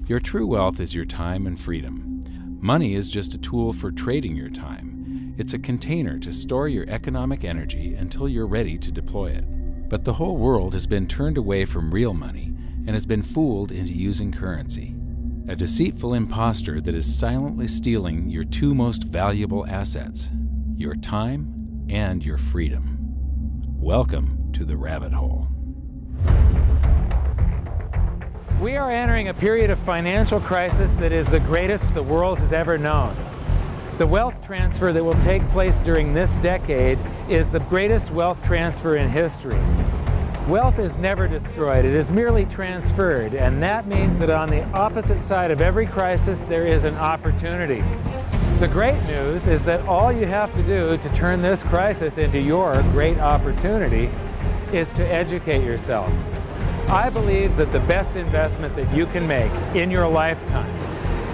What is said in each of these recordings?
Your true wealth is your time and freedom. Money is just a tool for trading your time. It's a container to store your economic energy until you're ready to deploy it. But the whole world has been turned away from real money and has been fooled into using currency. A deceitful impostor that is silently stealing your two most valuable assets, your time and your freedom. Welcome to the rabbit hole. We are entering a period of financial crisis that is the greatest the world has ever known. The wealth transfer that will take place during this decade is the greatest wealth transfer in history. Wealth is never destroyed, it is merely transferred, and that means that on the opposite side of every crisis there is an opportunity. The great news is that all you have to do to turn this crisis into your great opportunity is to educate yourself. I believe that the best investment that you can make in your lifetime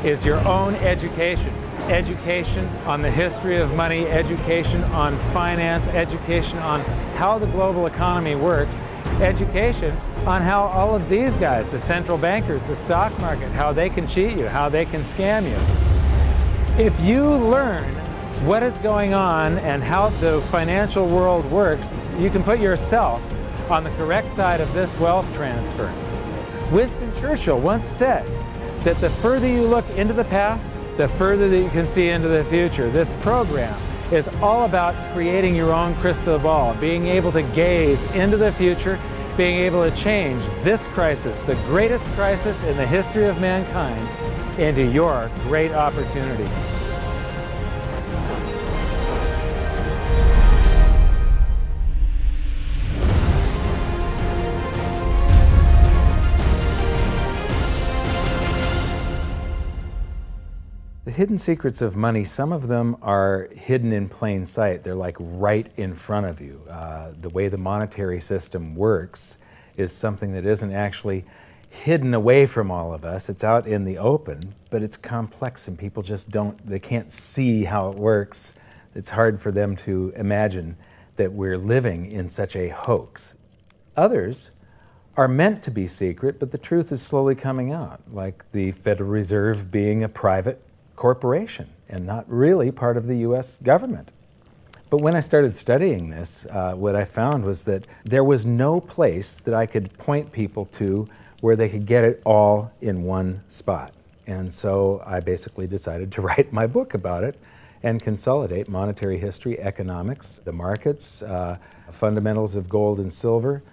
is your own education. Education on the history of money, education on finance, education on how the global economy works, education on how all of these guys, the central bankers, the stock market, how they can cheat you, how they can scam you. If you learn what is going on and how the financial world works, you can put yourself on the correct side of this wealth transfer. Winston Churchill once said that the further you look into the past, the further that you can see into the future. This program is all about creating your own crystal ball, being able to gaze into the future, being able to change this crisis, the greatest crisis in the history of mankind, into your great opportunity. The hidden secrets of money, some of them are hidden in plain sight. They're like right in front of you. The way the monetary system works is something that isn't actually hidden away from all of us. It's out in the open, but it's complex and people just they can't see how it works. It's hard for them to imagine that we're living in such a hoax. Others are meant to be secret, but the truth is slowly coming out, like the Federal Reserve being a private corporation and not really part of the U.S. government. But when I started studying this, what I found was that there was no place that I could point people to where they could get it all in one spot. And so I basically decided to write my book about it and consolidate monetary history, economics, the markets, fundamentals of gold and silver.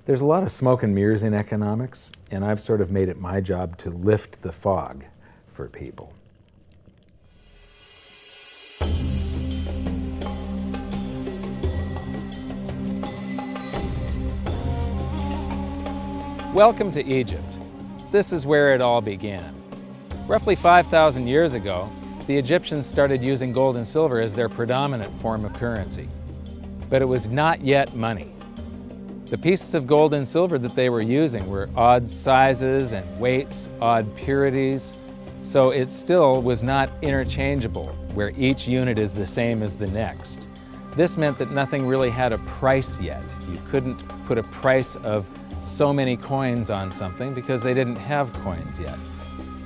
There's a lot of smoke and mirrors in economics, and I've sort of made it my job to lift the fog for people. Welcome to Egypt. This is where it all began. Roughly 5,000 years ago, the Egyptians started using gold and silver as their predominant form of currency. But it was not yet money. The pieces of gold and silver that they were using were odd sizes and weights, odd purities, so it still was not interchangeable, where each unit is the same as the next. This meant that nothing really had a price yet. You couldn't put a price of so many coins on something because they didn't have coins yet.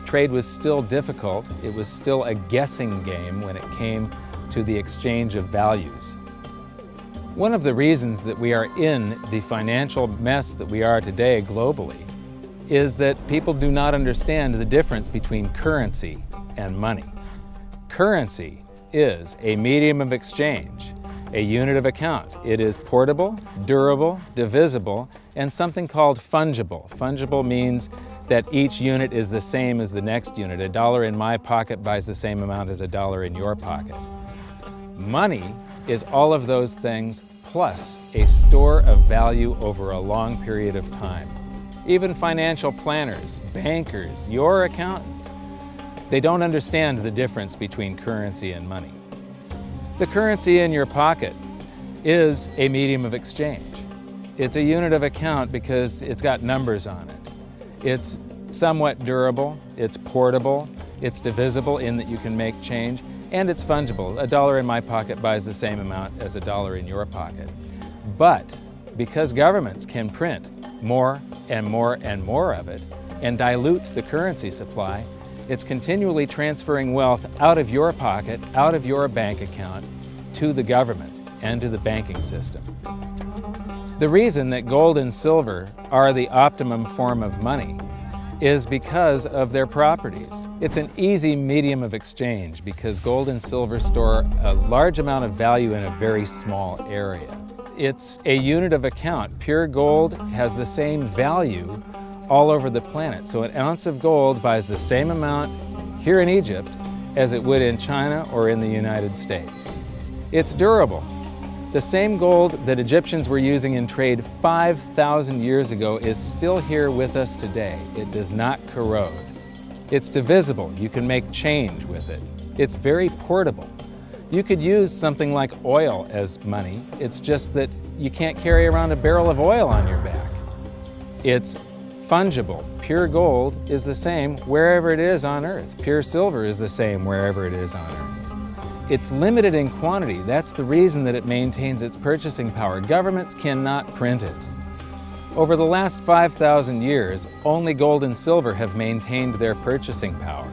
Trade was still difficult. It was still a guessing game when it came to the exchange of values. One of the reasons that we are in the financial mess that we are today globally is that people do not understand the difference between currency and money. Currency is a medium of exchange, a unit of account. It is portable, durable, divisible, and something called fungible. Fungible means that each unit is the same as the next unit. $1 in my pocket buys the same amount as $1 in your pocket. Money is all of those things plus a store of value over a long period of time. Even financial planners, bankers, your accountant, they don't understand the difference between currency and money. The currency in your pocket is a medium of exchange. It's a unit of account because it's got numbers on it. It's somewhat durable, it's portable, it's divisible in that you can make change, and it's fungible. $1 in my pocket buys the same amount as $1 in your pocket. But because governments can print more and more and more of it, and dilute the currency supply, it's continually transferring wealth out of your pocket, out of your bank account, to the government and to the banking system. The reason that gold and silver are the optimum form of money is because of their properties. It's an easy medium of exchange because gold and silver store a large amount of value in a very small area. It's a unit of account. Pure gold has the same value all over the planet. So an ounce of gold buys the same amount here in Egypt as it would in China or in the United States. It's durable. The same gold that Egyptians were using in trade 5,000 years ago is still here with us today. It does not corrode. It's divisible. You can make change with it. It's very portable. You could use something like oil as money. It's just that you can't carry around a barrel of oil on your back. It's fungible. Pure gold is the same wherever it is on Earth. Pure silver is the same wherever it is on Earth. It's limited in quantity. That's the reason that it maintains its purchasing power. Governments cannot print it. Over the last 5,000 years, only gold and silver have maintained their purchasing power.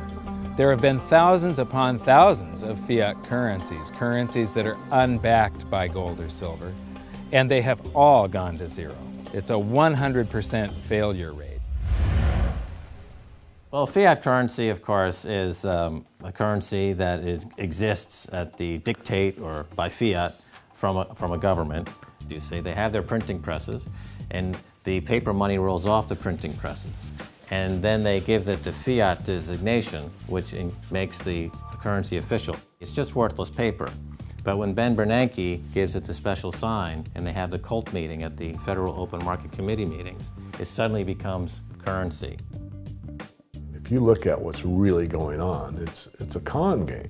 There have been thousands upon thousands of fiat currencies, currencies that are unbacked by gold or silver, and they have all gone to zero. It's a 100% failure rate. Well, fiat currency, of course, is a currency that exists at the dictate or by fiat from a government. You see, they have their printing presses, and the paper money rolls off the printing presses. And then they give it the fiat designation, which makes the currency official. It's just worthless paper. But when Ben Bernanke gives it the special sign, and they have the cult meeting at the Federal Open Market Committee meetings, it suddenly becomes currency. If you look at what's really going on, it's a con game.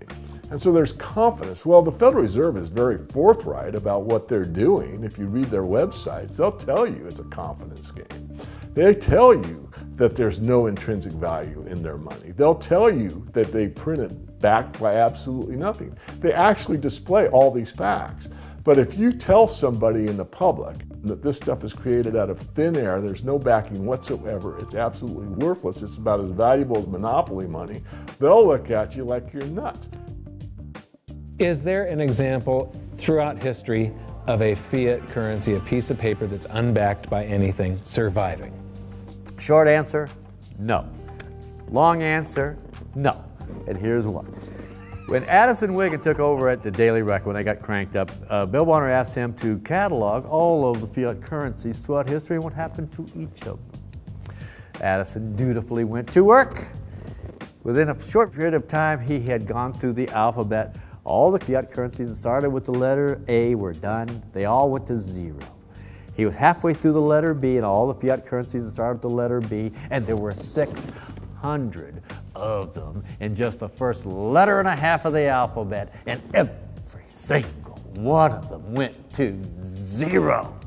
And so there's confidence. Well, the Federal Reserve is very forthright about what they're doing. If you read their websites, they'll tell you it's a confidence game. They tell you that there's no intrinsic value in their money. They'll tell you that they print it backed by absolutely nothing. They actually display all these facts. But if you tell somebody in the public that this stuff is created out of thin air, there's no backing whatsoever, it's absolutely worthless, it's about as valuable as monopoly money, they'll look at you like you're nuts. Is there an example throughout history of a fiat currency, a piece of paper that's unbacked by anything, surviving? Short answer, no. Long answer, no. And here's why. When Addison Wiggin took over at the Daily Record, when they got cranked up, Bill Warner asked him to catalog all of the fiat currencies throughout history and what happened to each of them. Addison dutifully went to work. Within a short period of time, he had gone through the alphabet. All the fiat currencies that started with the letter A were done. They all went to zero. He was halfway through the letter B, and all the fiat currencies that started with the letter B, and there were 600 of them in just the first letter and a half of the alphabet, and every single one of them went to zero.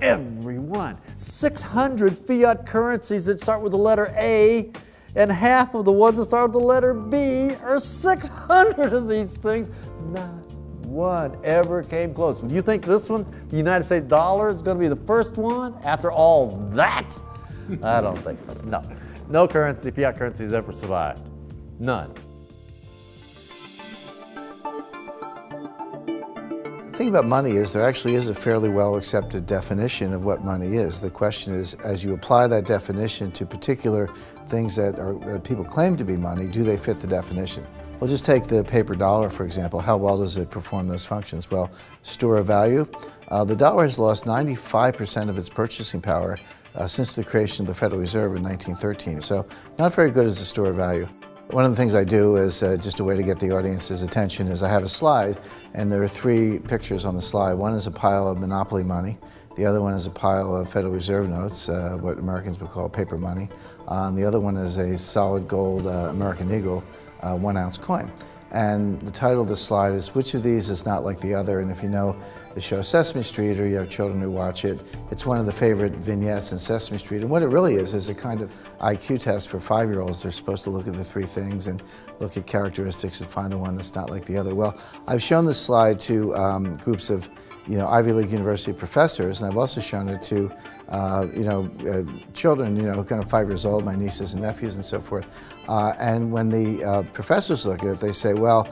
Every one. 600 fiat currencies that start with the letter A, and half of the ones that start with the letter B are 600 of these things. Not one ever came close. You think this one, the United States dollar, is going to be the first one after all that? I don't think so. No. No currency, fiat currency has ever survived. None. The thing about money is there actually is a fairly well accepted definition of what money is. The question is, as you apply that definition to particular things that people claim to be money, do they fit the definition? We'll just take the paper dollar, for example. How well does it perform those functions? Well, store of value. The dollar has lost 95% of its purchasing power since the creation of the Federal Reserve in 1913. So not very good as a store of value. One of the things I do is just a way to get the audience's attention is I have a slide, and there are 3 pictures on the slide. One is a pile of monopoly money. The other one is a pile of Federal Reserve notes, what Americans would call paper money. The other one is a solid gold American Eagle 1-ounce coin. And the title of the slide is, which of these is not like the other? And if you know the show Sesame Street, or you have children who watch it, it's one of the favorite vignettes in Sesame Street. And what it really is a kind of IQ test for 5-year-olds. They're supposed to look at the 3 things and look at characteristics and find the one that's not like the other. Well, I've shown this slide to groups of Ivy League University professors, and I've also shown it to, children, kind of 5 years old, my nieces and nephews and so forth. And when the professors look at it, they say, well,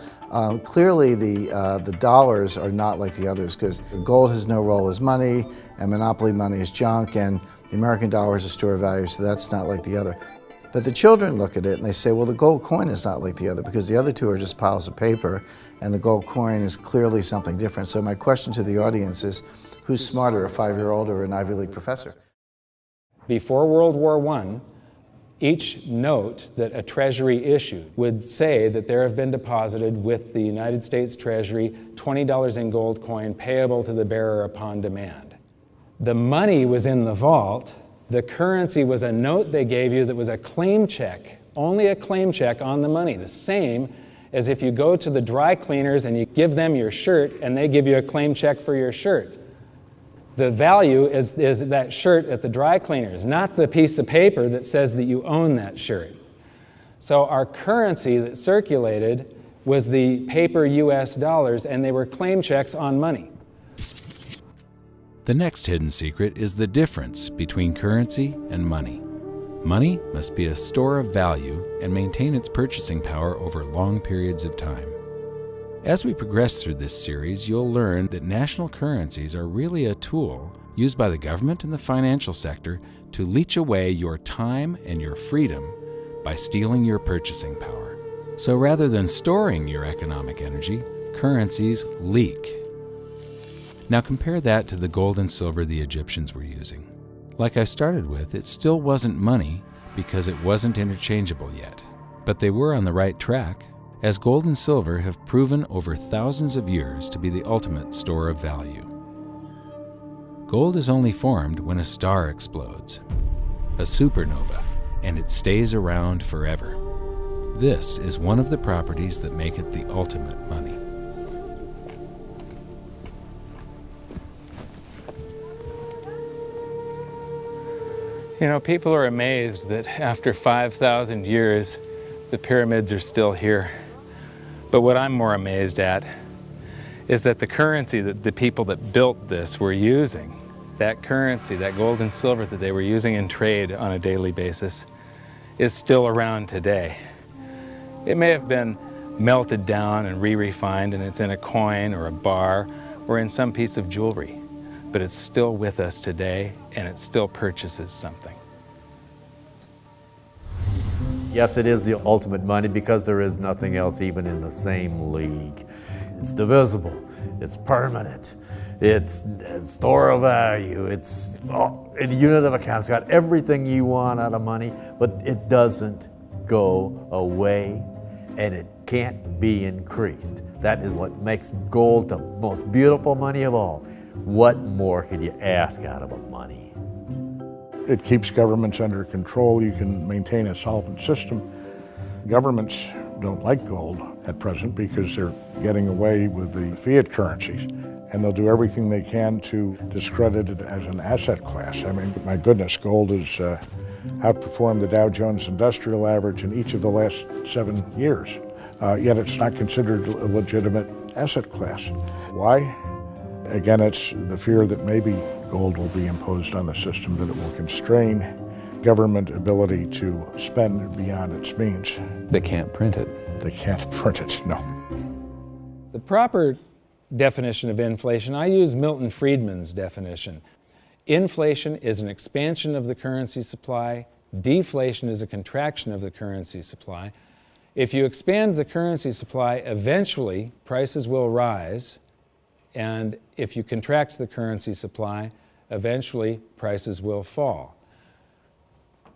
clearly the dollars are not like the others because gold has no role as money, and monopoly money is junk, and the American dollar is a store of value, so that's not like the other. But the children look at it and they say, well, the gold coin is not like the other because the other two are just piles of paper and the gold coin is clearly something different. So my question to the audience is, who's smarter, a 5-year-old or an Ivy League professor? Before World War I, each note that a Treasury issued would say that there have been deposited with the United States Treasury $20 in gold coin payable to the bearer upon demand. The money was in the vault. The currency was a note they gave you that was a claim check, only a claim check on the money, the same as if you go to the dry cleaners and you give them your shirt and they give you a claim check for your shirt. The value is that shirt at the dry cleaners, not the piece of paper that says that you own that shirt. So our currency that circulated was the paper US dollars, and they were claim checks on money. The next hidden secret is the difference between currency and money. Money must be a store of value and maintain its purchasing power over long periods of time. As we progress through this series, you'll learn that national currencies are really a tool used by the government and the financial sector to leech away your time and your freedom by stealing your purchasing power. So rather than storing your economic energy, currencies leak. Now compare that to the gold and silver the Egyptians were using. Like I started with, it still wasn't money because it wasn't interchangeable yet. But they were on the right track, as gold and silver have proven over thousands of years to be the ultimate store of value. Gold is only formed when a star explodes, a supernova, and it stays around forever. This is one of the properties that make it the ultimate money. People are amazed that after 5,000 years, the pyramids are still here. But what I'm more amazed at is that the currency that the people that built this were using, that currency, that gold and silver that they were using in trade on a daily basis, is still around today. It may have been melted down and re-refined, and it's in a coin or a bar or in some piece of jewelry, but it's still with us today, and it still purchases something. Yes, it is the ultimate money because there is nothing else even in the same league. It's divisible, it's permanent, it's a store of value, it's a unit of account. It's got everything you want out of money, but it doesn't go away and it can't be increased. That is what makes gold the most beautiful money of all. What more could you ask out of a money? It keeps governments under control. You can maintain a solvent system. Governments don't like gold at present because they're getting away with the fiat currencies, and they'll do everything they can to discredit it as an asset class. I mean, my goodness, gold has outperformed the Dow Jones Industrial Average in each of the last 7 years, yet it's not considered a legitimate asset class. Why? Again, it's the fear that maybe gold will be imposed on the system, that it will constrain government ability to spend beyond its means. They can't print it. They can't print it, no. The proper definition of inflation, I use Milton Friedman's definition. Inflation is an expansion of the currency supply. Deflation is a contraction of the currency supply. If you expand the currency supply, eventually prices will rise. And if you contract the currency supply, eventually prices will fall.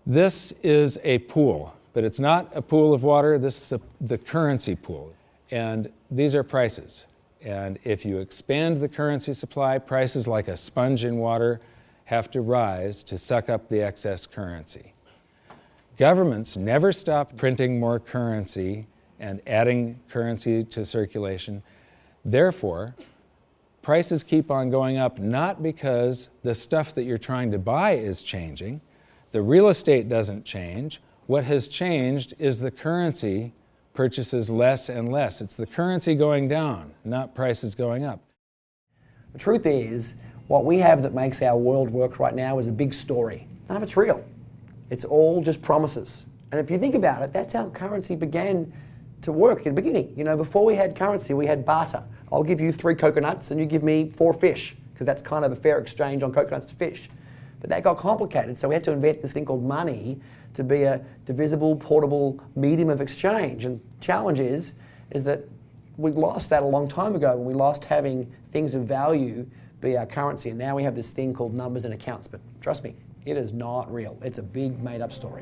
This is a pool, but it's not a pool of water. This is the currency pool. And these are prices. And if you expand the currency supply, prices like a sponge in water have to rise to suck up the excess currency. Governments never stop printing more currency and adding currency to circulation. Therefore, prices keep on going up, not because the stuff that you're trying to buy is changing. The real estate doesn't change. What has changed is the currency purchases less and less. It's the currency going down, not prices going up. The truth is, what we have that makes our world work right now is a big story. None of it's real. It's all just promises. And if you think about it, that's how currency began to work in the beginning. You know, before we had currency, we had barter. I'll give you 3 coconuts and you give me 4 fish, because that's kind of a fair exchange on coconuts to fish. But that got complicated, so we had to invent this thing called money to be a divisible, portable medium of exchange. And the challenge is that we lost that a long time ago when we lost having things of value be our currency. And now we have this thing called numbers and accounts. But trust me, it is not real. It's a big made-up story.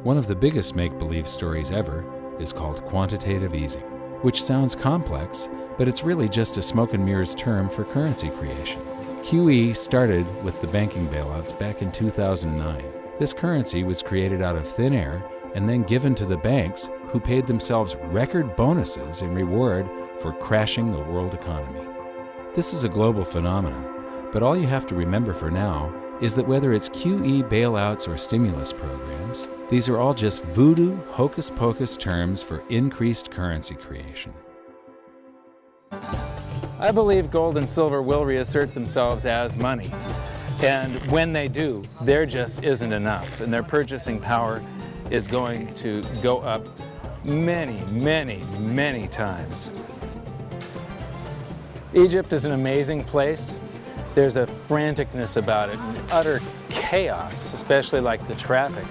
One of the biggest make-believe stories ever is called quantitative easing, which sounds complex, but it's really just a smoke and mirrors term for currency creation. QE started with the banking bailouts back in 2009. This currency was created out of thin air and then given to the banks, who paid themselves record bonuses in reward for crashing the world economy. This is a global phenomenon, but all you have to remember for now is that whether it's QE bailouts or stimulus programs, these are all just voodoo, hocus-pocus terms for increased currency creation. I believe gold and silver will reassert themselves as money. And when they do, there just isn't enough. And their purchasing power is going to go up many, many, many times. Egypt is an amazing place. There's a franticness about it, and utter chaos, especially like the traffic.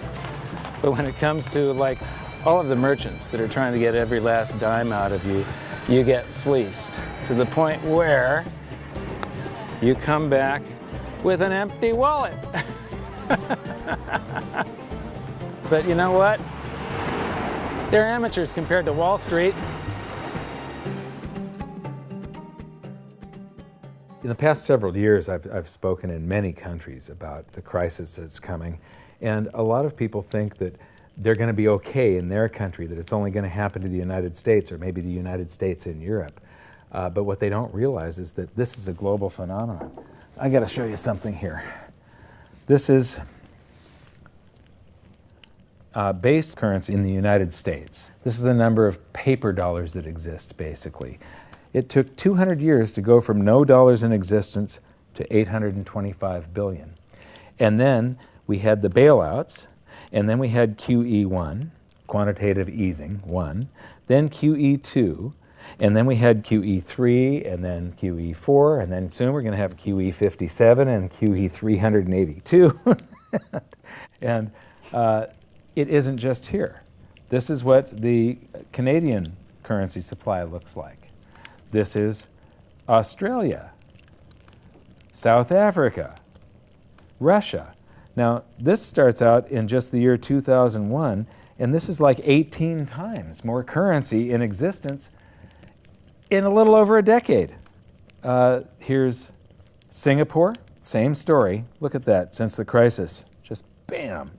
But when it comes to like all of the merchants that are trying to get every last dime out of you, you get fleeced to the point where you come back with an empty wallet. But you know what? They're amateurs compared to Wall Street. In the past several years, I've spoken in many countries about the crisis that's coming, and a lot of people think that they're going to be okay in their country, that it's only going to happen to the United States or maybe the United States in Europe. But what they don't realize is that this is a global phenomenon. I got to show you something here. This is base currency in the United States. This is the number of paper dollars that exist, basically. It took 200 years to go from no dollars in existence to 825 billion. And then we had the bailouts, and then we had QE1, quantitative easing 1, then QE2, and then we had QE3, and then QE4, and then soon we're going to have QE57 and QE382. And it isn't just here. This is what the Canadian currency supply looks like. This is Australia, South Africa, Russia. Now, this starts out in just the year 2001, and this is like 18 times more currency in existence in a little over a decade. Here's Singapore, same story. Look at that, since the crisis, just bam.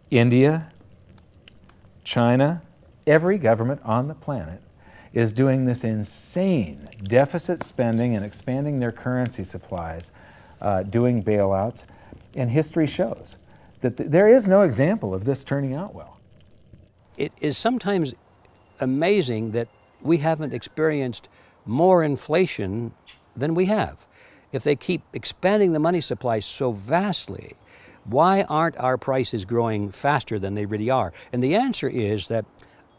India, China, every government on the planet is doing this insane deficit spending and expanding their currency supplies, doing bailouts. And history shows that there is no example of this turning out well. It is sometimes amazing that we haven't experienced more inflation than we have. If they keep expanding the money supply so vastly, why aren't our prices growing faster than they really are? And the answer is that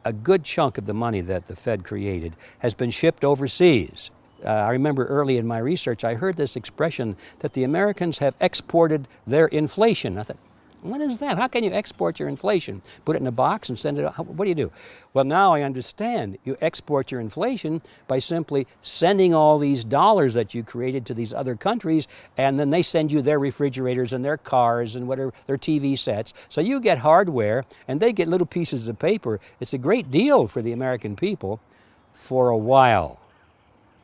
a good chunk of the money that the Fed created has been shipped overseas. I remember early in my research, I heard this expression that the Americans have exported their inflation. I thought, what is that? How can you export your inflation? Put it in a box and send it out? What do you do? Well, now I understand. You export your inflation by simply sending all these dollars that you created to these other countries, and then they send you their refrigerators and their cars and whatever, their TV sets. So you get hardware, and they get little pieces of paper. It's a great deal for the American people for a while.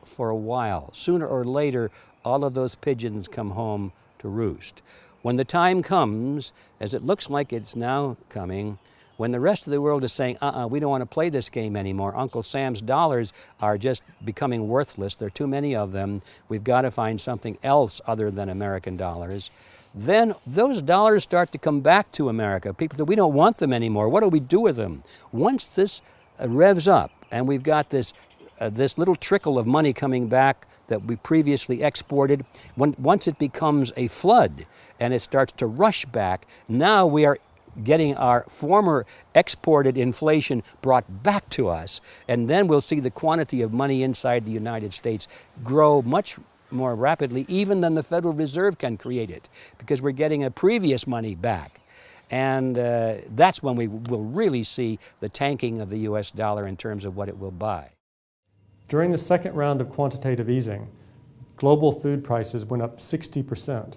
For a while. Sooner or later, all of those pigeons come home to roost. When the time comes, as it looks like it's now coming, when the rest of the world is saying, we don't want to play this game anymore, Uncle Sam's dollars are just becoming worthless, there are too many of them, we've got to find something else other than American dollars, then those dollars start to come back to America. People say, we don't want them anymore, what do we do with them? Once this revs up and we've got this little trickle of money coming back that we previously exported, once it becomes a flood and it starts to rush back, now we are getting our former exported inflation brought back to us, and then we'll see the quantity of money inside the United States grow much more rapidly even than the Federal Reserve can create it, because we're getting a previous money back. And that's when we will really see the tanking of the US dollar in terms of what it will buy. During the second round of quantitative easing, global food prices went up 60%.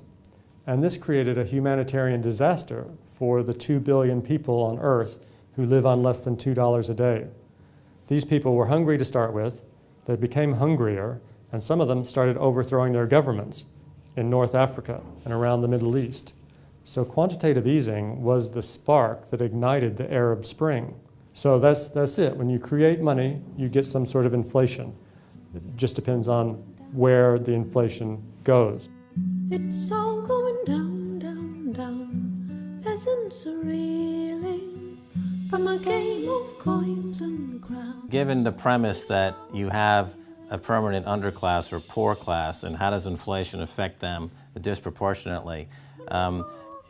And this created a humanitarian disaster for the 2 billion people on Earth who live on less than $2 a day. These people were hungry to start with, they became hungrier, and some of them started overthrowing their governments in North Africa and around the Middle East. So quantitative easing was the spark that ignited the Arab Spring. So that's it. When you create money, you get some sort of inflation. It just depends on where the inflation goes. It's all going down, down, down. Peasants are reeling from a game of coins and crowns. Given the premise that you have a permanent underclass or poor class, and how does inflation affect them disproportionately?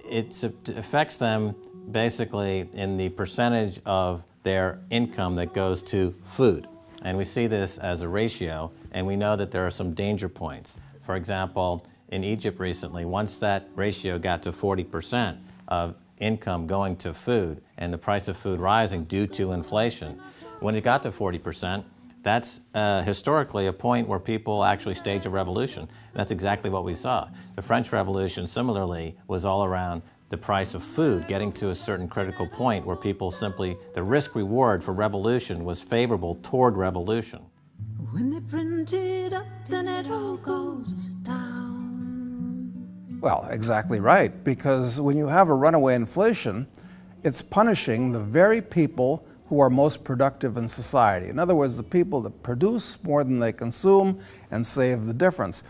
It affects them basically in the percentage of their income that goes to food. And we see this as a ratio, and we know that there are some danger points. For example, in Egypt recently, once that ratio got to 40% of income going to food and the price of food rising due to inflation, when it got to 40%, that's historically a point where people actually stage a revolution. That's exactly what we saw. The French Revolution, similarly, was all around the price of food getting to a certain critical point where people simply, the risk-reward for revolution was favorable toward revolution. When they print it up, then it all goes down. Well, exactly right, because when you have a runaway inflation, it's punishing the very people who are most productive in society. In other words, the people that produce more than they consume and save the difference.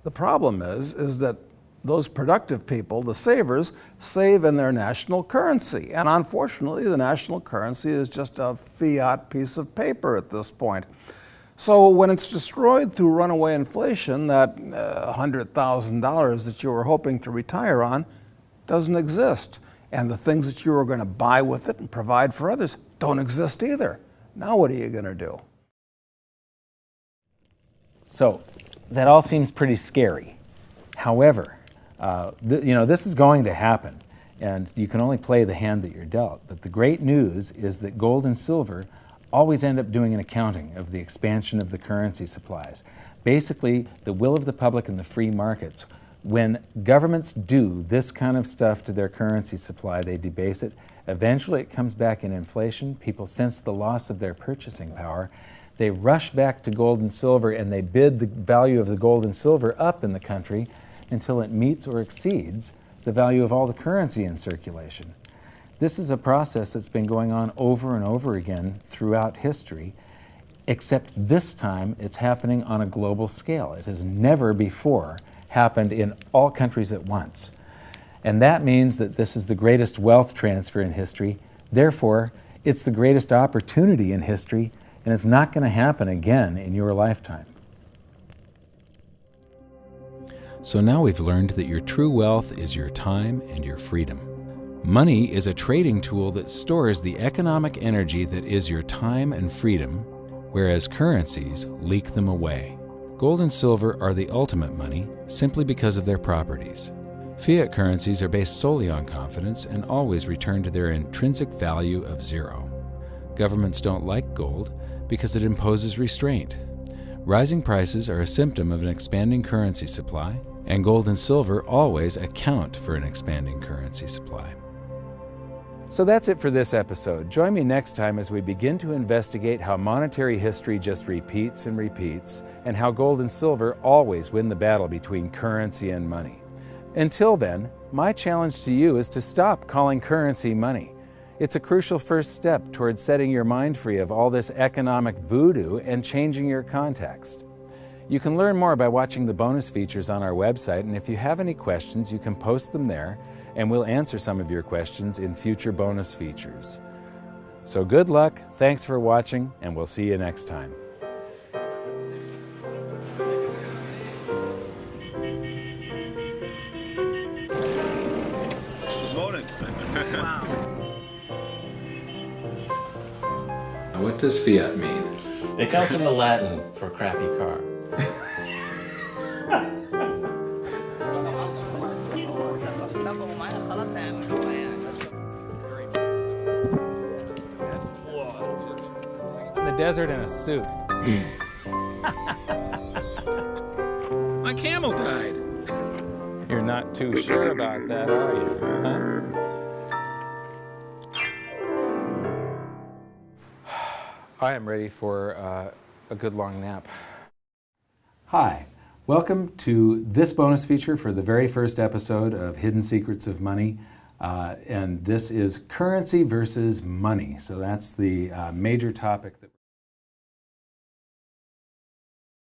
The problem is that those productive people, the savers, save in their national currency. And unfortunately, the national currency is just a fiat piece of paper at this point. So when it's destroyed through runaway inflation, that $100,000 that you were hoping to retire on doesn't exist. And the things that you were going to buy with it and provide for others don't exist either. Now what are you going to do? So that all seems pretty scary. However, this is going to happen, and you can only play the hand that you're dealt. But the great news is that gold and silver always end up doing an accounting of the expansion of the currency supplies. Basically, the will of the public and the free markets. When governments do this kind of stuff to their currency supply, they debase it. Eventually it comes back in inflation. People sense the loss of their purchasing power. They rush back to gold and silver, and they bid the value of the gold and silver up in the country until it meets or exceeds the value of all the currency in circulation. This is a process that's been going on over and over again throughout history, except this time it's happening on a global scale. It has never before happened in all countries at once. And that means that this is the greatest wealth transfer in history. Therefore, it's the greatest opportunity in history, and it's not going to happen again in your lifetime. So now we've learned that your true wealth is your time and your freedom. Money is a trading tool that stores the economic energy that is your time and freedom, whereas currencies leak them away. Gold and silver are the ultimate money simply because of their properties. Fiat currencies are based solely on confidence and always return to their intrinsic value of zero. Governments don't like gold because it imposes restraint. Rising prices are a symptom of an expanding currency supply, and gold and silver always account for an expanding currency supply. So that's it for this episode. Join me next time as we begin to investigate how monetary history just repeats and repeats, and how gold and silver always win the battle between currency and money. Until then, my challenge to you is to stop calling currency money. It's a crucial first step towards setting your mind free of all this economic voodoo and changing your context. You can learn more by watching the bonus features on our website, and if you have any questions, you can post them there, and we'll answer some of your questions in future bonus features. So good luck, thanks for watching, and we'll see you next time. What does fiat mean? It comes from the Latin for crappy car. In the desert in a suit. My camel died. You're not too sure about that, are you? Huh? I am ready for a good long nap. Hi, welcome to this bonus feature for the very first episode of Hidden Secrets of Money. And this is currency versus money. So that's the major topic that